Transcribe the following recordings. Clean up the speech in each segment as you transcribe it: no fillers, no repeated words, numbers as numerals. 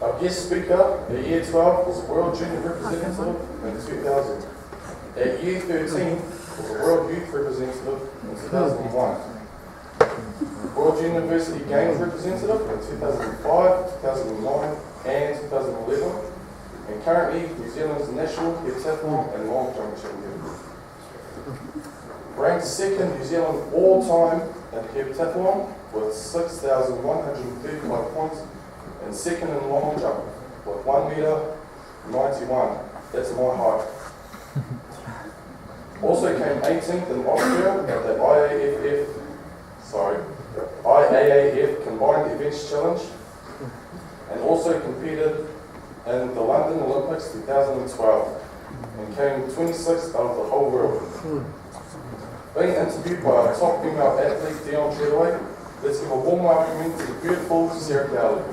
Our guest speaker at Year 12 was a World Junior Representative in 2000. At Year 13 was a World Youth Representative in 2001. World University Games Representative in 2005, 2009 and 2011. And currently New Zealand's national heptathlon and long jump champion. Ranked second New Zealand all-time in heptathlon with 6,135 points, and second in long jump with 1 metre 91. That's my height. Also came 18th in Austria at the IAAF Combined Events Challenge, and also competed in the London Olympics 2012 and came 26th out of the whole world. Being interviewed by our top female athlete, Dion Treadaway, let's give a warm welcome to the beautiful Sarah Cowley.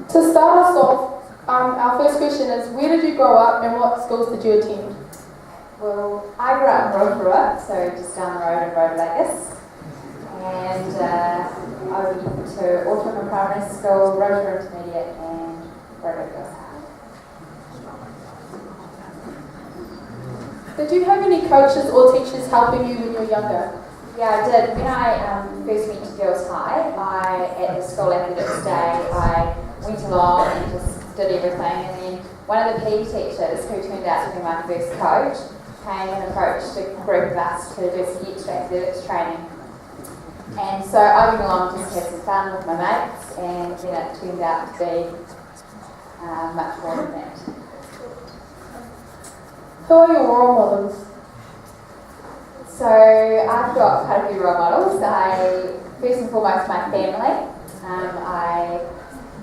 To start us off, our first question is, where did you grow up and what schools did you attend? Well, I grew up in Rotorua, so just down the road in Rotorua. And I went to Autumn Primary School, Rotorua Intermediate and Rotorua Girls High. Did you have any coaches or teachers helping you when you were younger? Yeah, I did. When I first went to Girls High, at the school athletics day, I went along and just did everything, and then one of the PE teachers, who turned out to be my first coach, came and approached a group of us to do some extra athletics training. And so I went along just to have some fun with my mates, and then it turned out to be much more than that. Who are your role models? So I've got quite a few role models. First and foremost, my family. I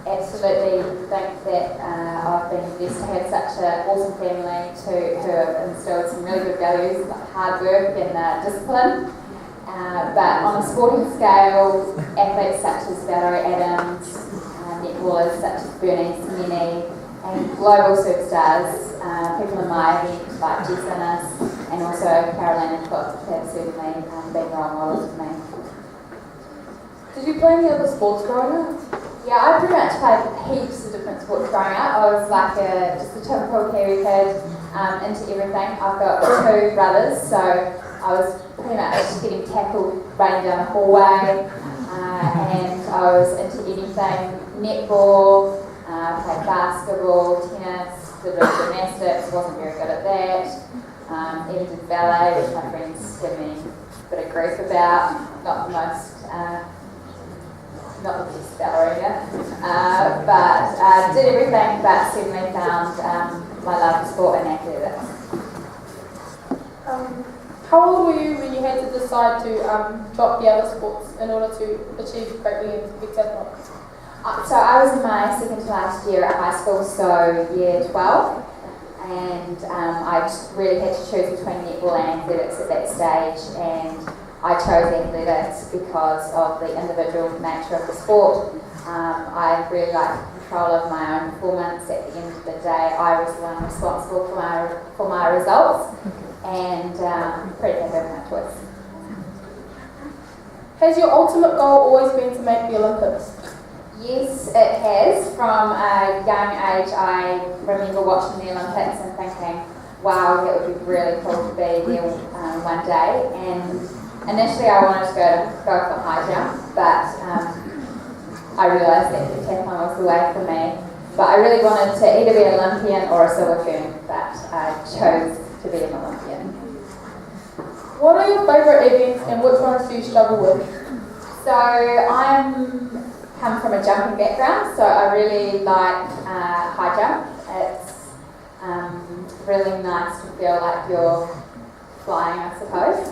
absolutely think that I've been blessed to have such an awesome family who have instilled some really good values like hard work and discipline. But on a sporting scale, athletes such as Valerie Adams, netballers such as Bernice Mini, and global superstars, people in my event like Jess Innes and also Carolina Cook have certainly been role models for me. Did you play any other sports growing up? Yeah, I pretty much played heaps of different sports growing up. I was like just a typical Kiwi kid, into everything. I've got 2 brothers, so I was pretty much getting tackled running down the hallway, and I was into anything, netball, played basketball, tennis, did a bit of gymnastics, wasn't very good at that. Even did ballet, which my friends give me a bit of grief about, not the best ballerina, but did everything, but certainly found my love for sport and athletics. How old were you when you had to decide to drop the other sports in order to achieve greatly in heptathlon? So I was in my second to last year at high school, so year 12, and I just really had to choose between netball and athletics at that stage, and I chose athletics because of the individual nature of the sport. I really like control of my own performance. At the end of the day, I was the one responsible for my results, and pretty happy with my choice. Has your ultimate goal always been to make the Olympics? Yes, it has. From a young age, I remember watching the Olympics and thinking, wow, that would be really cool to be there one day. And initially I wanted to go for high jump, but I realised that heptathlon was the way for me. But I really wanted to either be an Olympian or a silver fern, but I chose to be an Olympian. What are your favourite events and which ones do you struggle with? So I'm come from a jumping background, so I really like high jump. It's really nice to feel like you're flying, I suppose.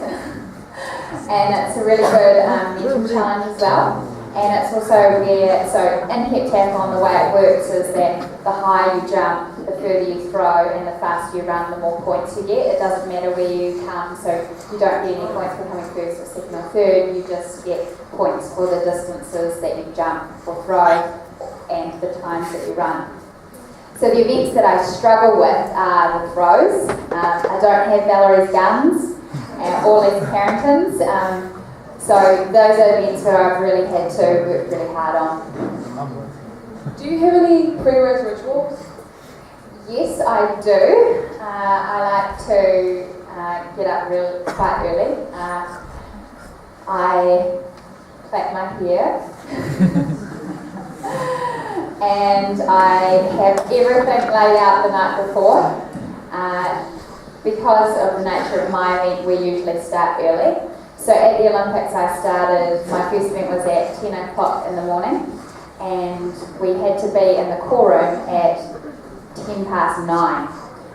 and it's a really good mental challenge as well. And it's also where, so in heptathlon, the way it works is that the higher you jump, the further you throw, and the faster you run, the more points you get. It doesn't matter where you come, so you don't get any points for coming first or second or third, you just get points for the distances that you jump or throw and the times that you run. So the events that I struggle with are the throws. I don't have Valerie's guns or Les Carrington's. So those are events where I've really had to work really hard on. Do you have any pre-race rituals? Yes, I do. I like to get up quite early. I plait my hair. And I have everything laid out the night before. Because of the nature of my event, we usually start early. So at the Olympics my first event was at 10 o'clock in the morning, and we had to be in the core room at 10 past 9.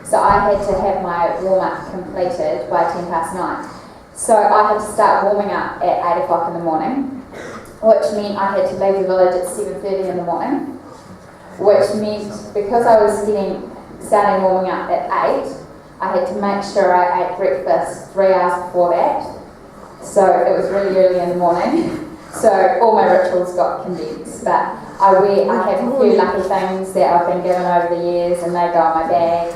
So I had to have my warm-up completed by 10 past 9. So I had to start warming up at 8 o'clock in the morning, which meant I had to leave the village at 7:30 in the morning, which meant because I was starting warming up at 8, I had to make sure I ate breakfast 3 hours before that. So it was really early in the morning. So all my rituals got condensed. But I have a few lucky things that I've been given over the years, and they go on my bag.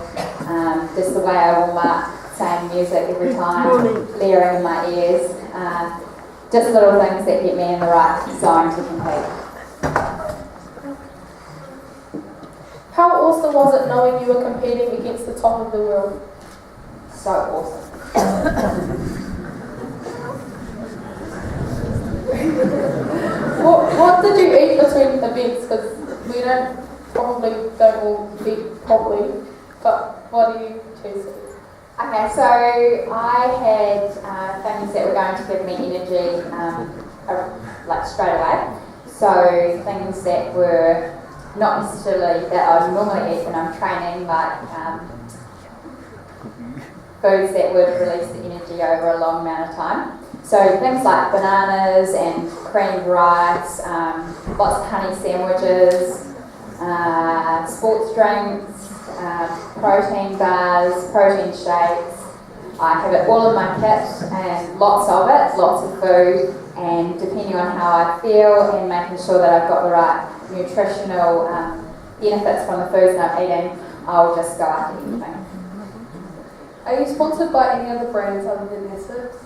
Just the way I warm up, same music every time, layering in my ears. Just little things that get me in the right zone to compete. How awesome was it knowing you were competing against the top of the world? So awesome. What did you eat between events? Because we probably don't all eat properly, but what do you choose to eat? Okay, so I had things that were going to give me energy like straight away. So things that were not necessarily that I would normally eat when I'm training, like foods that would release the energy over a long amount of time. So things like bananas and creamed rice, lots of honey sandwiches, sports drinks, protein bars, protein shakes. I have it all in my kit and lots of it, lots of food, and depending on how I feel and making sure that I've got the right nutritional benefits from the foods that I'm eating, I'll just go after anything. Are you sponsored by any other brands other than Nessus?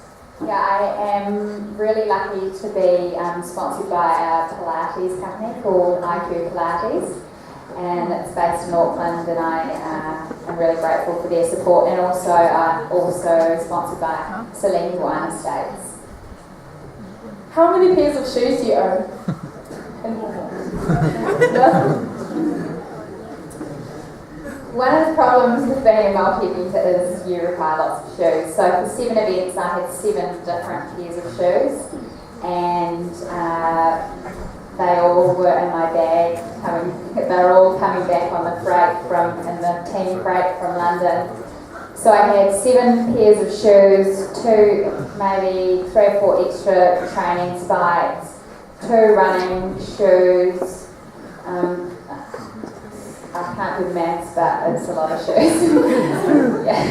Yeah, I am really lucky to be sponsored by a Pilates company called IQ Pilates, and it's based in Auckland, and I am really grateful for their support, and also I'm also sponsored by Celine Wine Estates. How many pairs of shoes do you own? One of the problems with being a multi-eventer is you require lots of shoes. So for 7 events, I had 7 different pairs of shoes, and they all were in my bag. They're all coming back on the freight in the team freight from London. So I had 7 pairs of shoes, 2, maybe 3 or 4 extra training spikes, 2 running shoes. I can't do maths, but it's a lot of shoes. Yeah.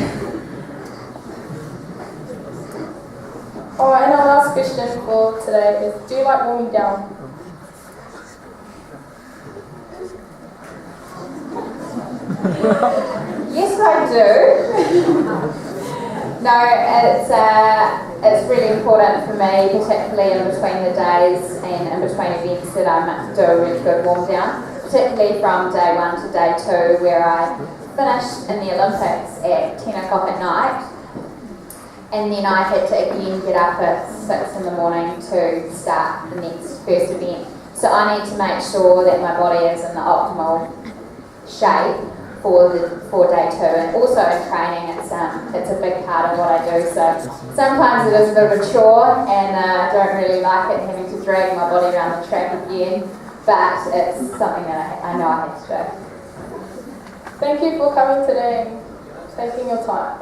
Alright, and our last question for today is, do you like warming down? Yes, I do. No, it's really important for me, particularly in between the days and in between events, that I do a really good warm down. Particularly from day 1 to day 2, where I finished in the Olympics at 10 o'clock at night, and then I had to again get up at 6 in the morning to start the next first event. So I need to make sure that my body is in the optimal shape for day 2, and also in training it's a big part of what I do. So sometimes it is a bit of a chore, and I don't really like it having to drag my body around the track again. But it's something that I know I have to do. Thank you for coming today and taking your time.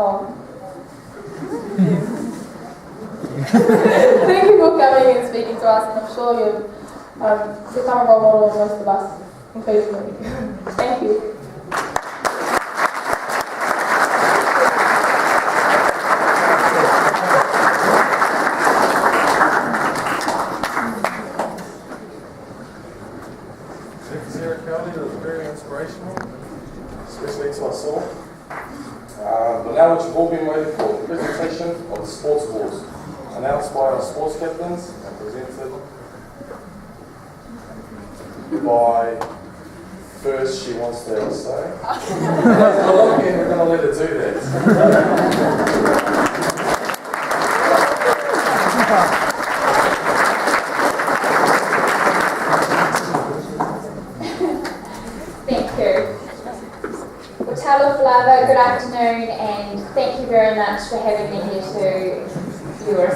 Thank you for coming and speaking to us, and I'm sure you've become a role model of most of us, including me. Thank you. Cowley, that was very inspirational, especially to us all. But now what you've all been waiting for, the presentation of the sports awards, announced by our sports captains and presented by, first she wants to have a say. Again, we're going to let her do that. Good afternoon, and thank you very much for having me here to your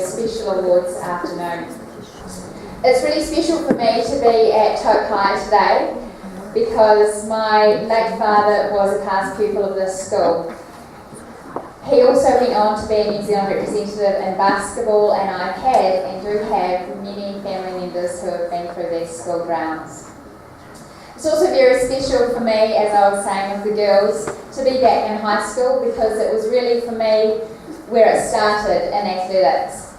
special awards afternoon. It's really special for me to be at Toke High today because my late father was a past pupil of this school. He also went on to be a New Zealand representative in basketball, and I've had and do have many family members who have been through these school grounds. It's also very special for me, as I was saying with the girls, to be back in high school because it was really for me where it started in athletics.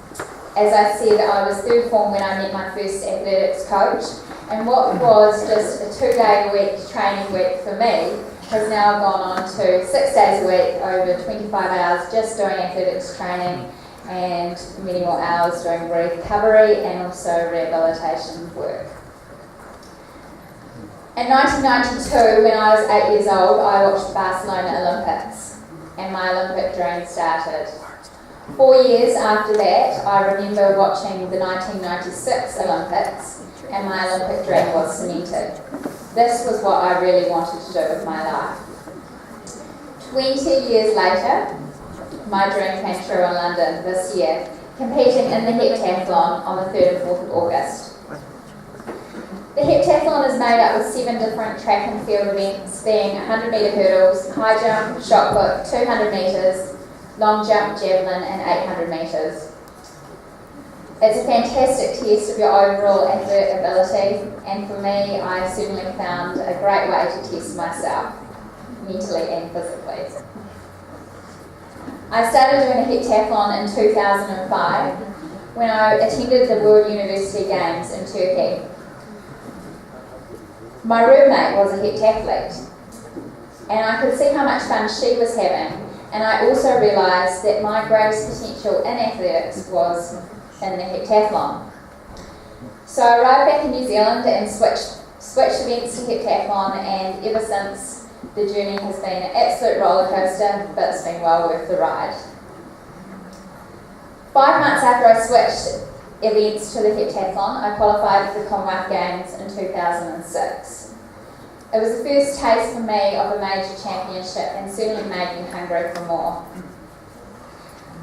As I said, I was third form when I met my first athletics coach, and what was just a 2-day-a-week training week for me has now gone on to 6 days a week, over 25 hours just doing athletics training and many more hours doing recovery and also rehabilitation work. In 1992, when I was 8 years old, I watched the Barcelona Olympics and my Olympic dream started. 4 years after that, I remember watching the 1996 Olympics and my Olympic dream was cemented. This was what I really wanted to do with my life. 20 years later, my dream came true in London this year, competing in the heptathlon on the 3rd and 4th of August. The heptathlon is made up of 7 different track and field events, being 100 metre hurdles, high jump, shot put, 200 metres, long jump, javelin and 800 metres. It's a fantastic test of your overall athletic ability, and for me, I certainly found a great way to test myself, mentally and physically. I started doing a heptathlon in 2005 when I attended the World University Games in Turkey. My roommate was a heptathlete, and I could see how much fun she was having, and I also realised that my greatest potential in athletics was in the heptathlon. So I arrived back in New Zealand and switched events to heptathlon, and ever since the journey has been an absolute roller coaster, but it's been well worth the ride. 5 months after I switched events to the heptathlon, I qualified for the Commonwealth Games in 2006. It was the first taste for me of a major championship and certainly made me hungry for more.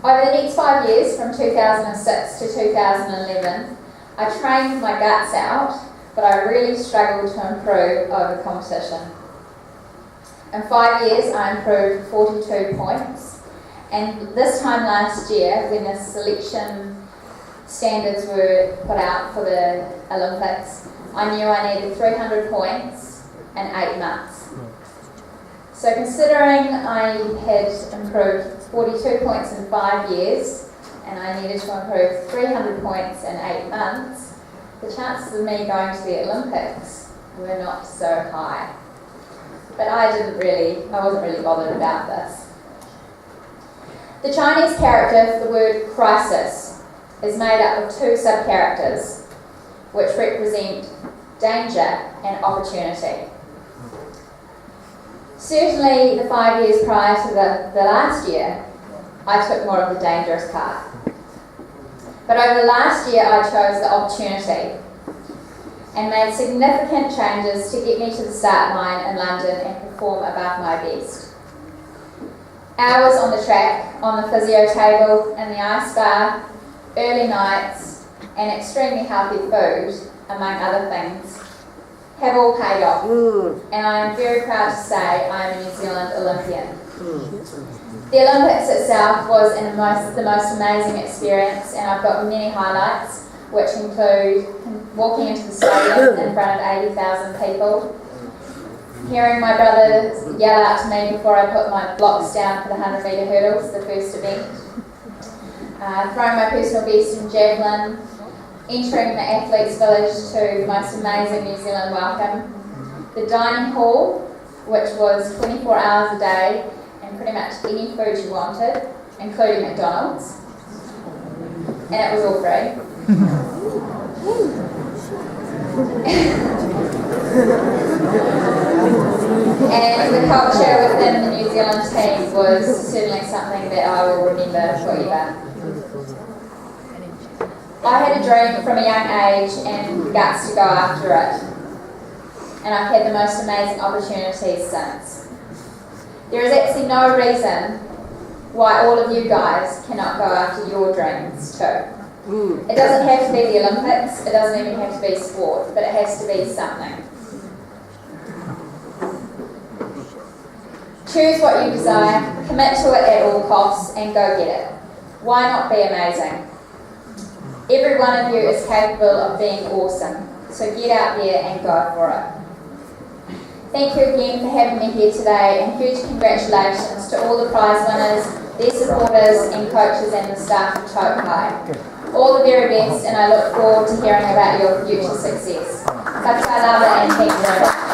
Over the next 5 years, from 2006 to 2011, I trained my guts out, but I really struggled to improve over competition. In 5 years, I improved 42 points, and this time last year, when the selection standards were put out for the Olympics, I knew I needed 300 points in 8 months. So considering I had improved 42 points in 5 years and I needed to improve 300 points in 8 months, the chances of me going to the Olympics were not so high. But I wasn't really bothered about this. The Chinese character for the word crisis is made up of 2 sub-characters, which represent danger and opportunity. Certainly, the 5 years prior to the last year, I took more of the dangerous path. But over the last year, I chose the opportunity and made significant changes to get me to the start line in London and perform above my best. Hours on the track, on the physio table, in the ice bar, early nights, and extremely healthy food, among other things, have all paid off. And I am very proud to say I am a New Zealand Olympian. The Olympics itself was the most amazing experience, and I've got many highlights, which include walking into the stadium in front of 80,000 people, hearing my brother yell out to me before I put my blocks down for the 100-metre hurdles, the first event, throwing my personal best in javelin, entering the athletes' village to the most amazing New Zealand welcome, the dining hall, which was 24 hours a day and pretty much any food you wanted, including McDonald's, and it was all free. And the culture within the New Zealand team was certainly something that I will remember forever. I had a dream from a young age and guts to go after it, and I've had the most amazing opportunities since. There is actually no reason why all of you guys cannot go after your dreams too. It doesn't have to be the Olympics, it doesn't even have to be sport, but it has to be something. Choose what you desire, commit to it at all costs, and go get it. Why not be amazing? Every one of you is capable of being awesome, so get out there and go for it. Thank you again for having me here today, and huge congratulations to all the prize winners, their supporters and coaches and the staff of Tote High. All the very best, and I look forward to hearing about your future success. Ka talau and thank you very much.